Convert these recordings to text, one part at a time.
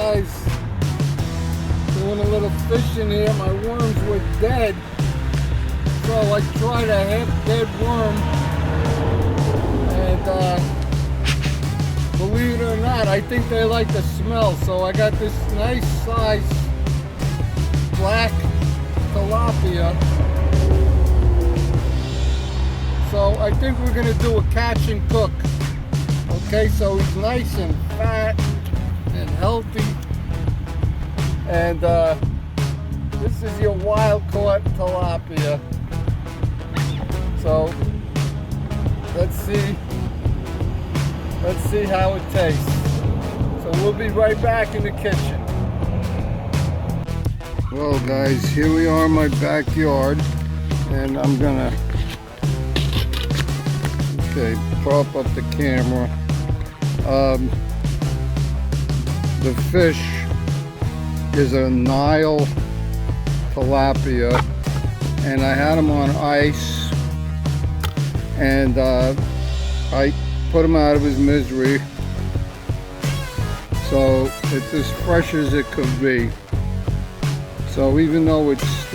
guys, doing a little fishing here. My worms were dead, so I tried a half-dead worm, and believe it or not, I think they like the smell. So I got this nice size black tilapia. So I think we're gonna do a catch and cook. Okay, so he's nice and fat and healthy, and this is your wild caught tilapia. So let's see how it tastes. So we'll be right back in the kitchen. Well guys, here we are in my backyard, and I'm gonna prop up the camera. The fish is a Nile tilapia, and I had him on ice, and I put him out of his misery, so it's as fresh as it could be. So even though it's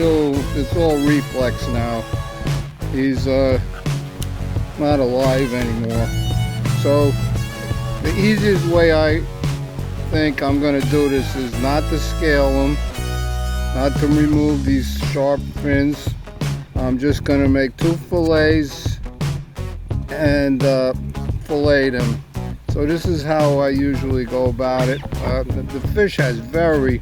all reflex now, he's not alive anymore. So the easiest way I think I'm going to do this is not to scale them, not to remove these sharp fins. I'm just going to make 2 fillets and fillet them. So this is how I usually go about it. The fish has very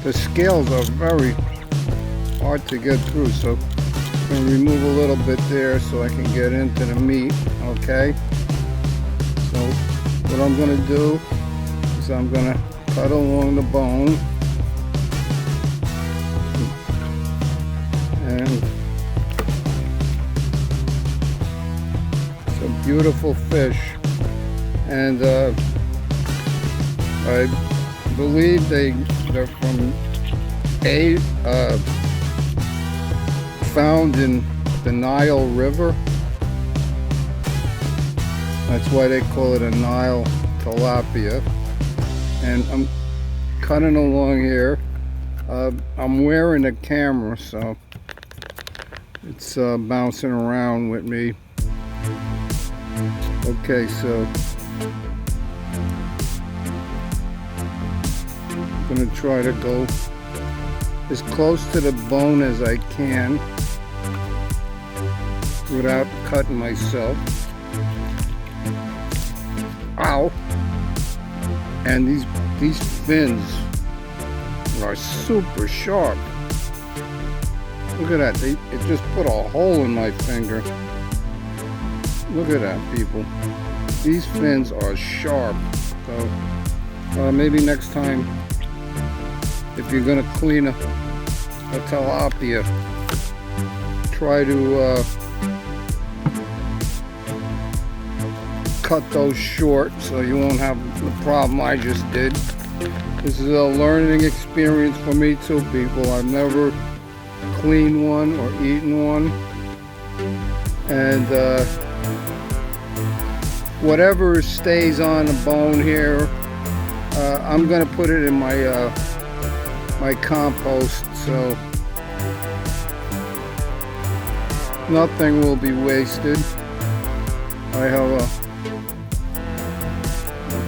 the scales are very hard to get through, so I'm going to remove a little bit there so I can get into the meat. Okay, so what I'm going to do is I'm going to cut along the bone, and it's a beautiful fish, and I believe they're from found in the Nile River. That's why they call it a Nile tilapia. And I'm cutting along here. I'm wearing a camera, so it's bouncing around with me. Okay, so I'm gonna try to go as close to the bone as I can without cutting myself. Ow! And these fins are super sharp. Look at that, it just put a hole in my finger. Look at that, people. These fins are sharp. So maybe next time, if you're gonna clean a tilapia, try to cut those short so you won't have the problem I just did. This is a learning experience for me too, people. I've never cleaned one or eaten one, and whatever stays on the bone here, I'm gonna put it in my my compost, so nothing will be wasted. I have a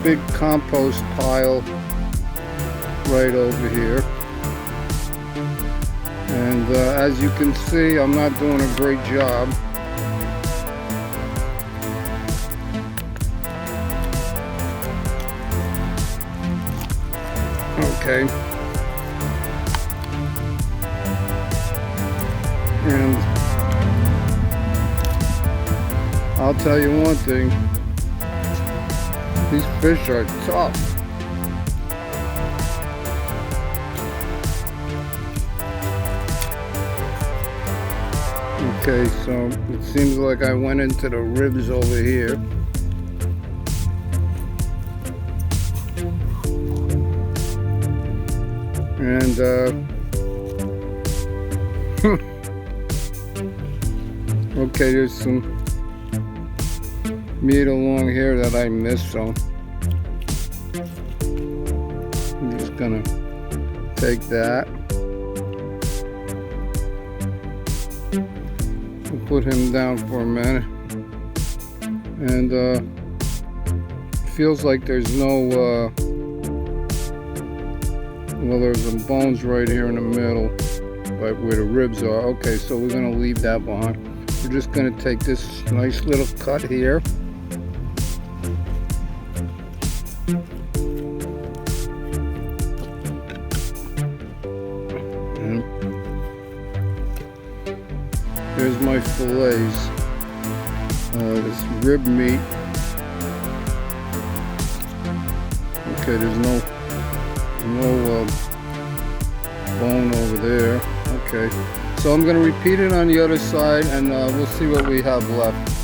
big compost pile right over here, and as you can see, I'm not doing a great job. Okay, and I'll tell you one thing, these fish are tough. Okay, so it seems like I went into the ribs over here. And Okay, there's some meat along here that I missed, so I'm just gonna take that. We'll put him down for a minute. And feels like there's no well, there's some bones right here in the middle, right where the ribs are. Okay, so we're gonna leave that behind. We're just gonna take this nice little cut here. And here's my fillets. This rib meat. Okay, there's no bone over there. Okay, so I'm going to repeat it on the other side, and we'll see what we have left.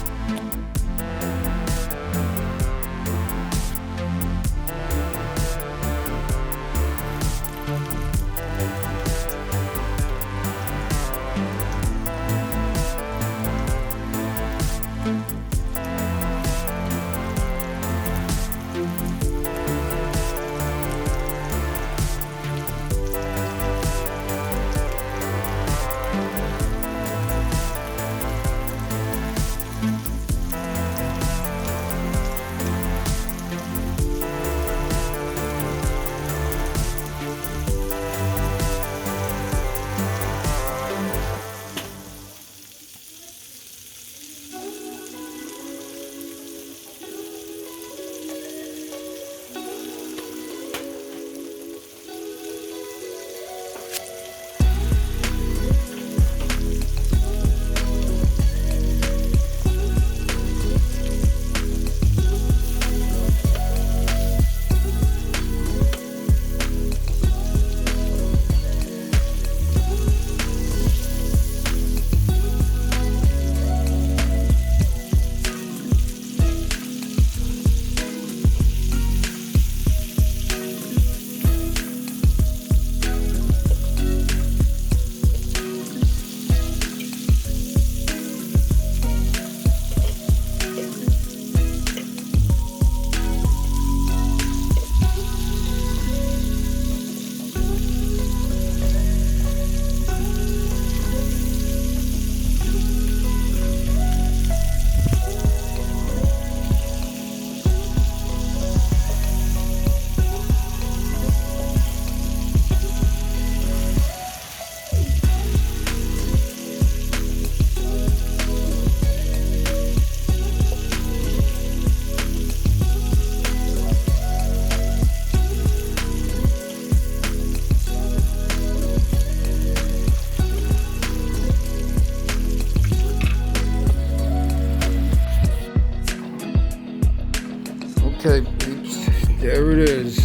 Okay, peeps, there it is.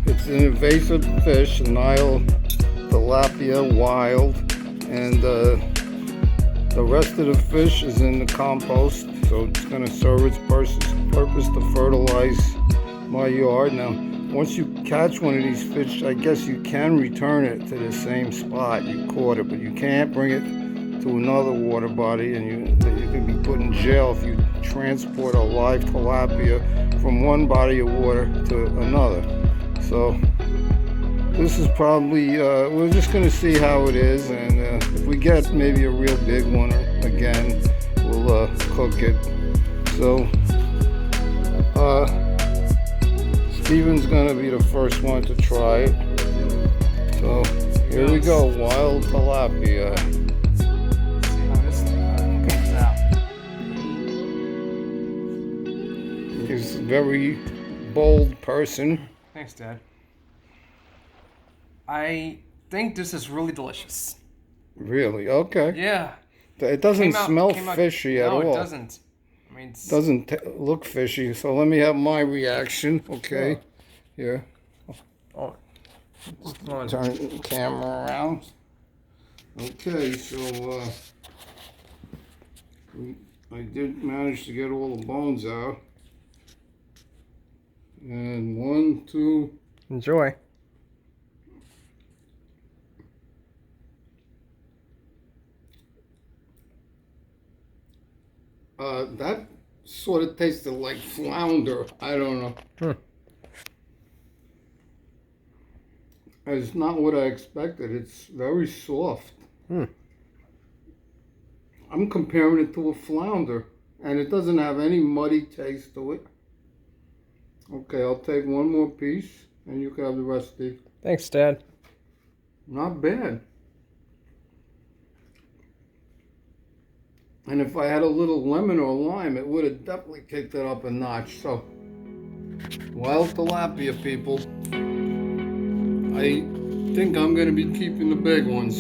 It's an invasive fish, Nile Talapia wild, and the rest of the fish is in the compost, so it's going to serve its purpose to fertilize my yard. Now, once you catch one of these fish, I guess you can return it to the same spot you caught it, but you can't bring it to another water body, and you can be put in jail if you transport a live tilapia from one body of water to another. So this is probably, we're just going to see how it is, and if we get maybe a real big one again, we'll cook it. So Steven's going to be the first one to try it. So here we go, wild tilapia. He's a very bold person. Thanks, Dad. I think this is really delicious. Really? Okay. Yeah. It doesn't smell fishy at all. No, it doesn't. I mean, it doesn't look fishy. So let me have my reaction. Okay. Here. Oh. Turn the camera around. Okay, so I did manage to get all the bones out. And 1, 2. That sort of tasted like flounder. I don't know. It's not what I expected. It's very soft. I'm comparing it to a flounder, and it doesn't have any muddy taste to it. Okay, I'll take one more piece, and you can have the rest, Steve. Thanks, Dad. Not bad. And if I had a little lemon or lime, it would have definitely kicked it up a notch. So, wild tilapia, people. I think I'm going to be keeping the big ones.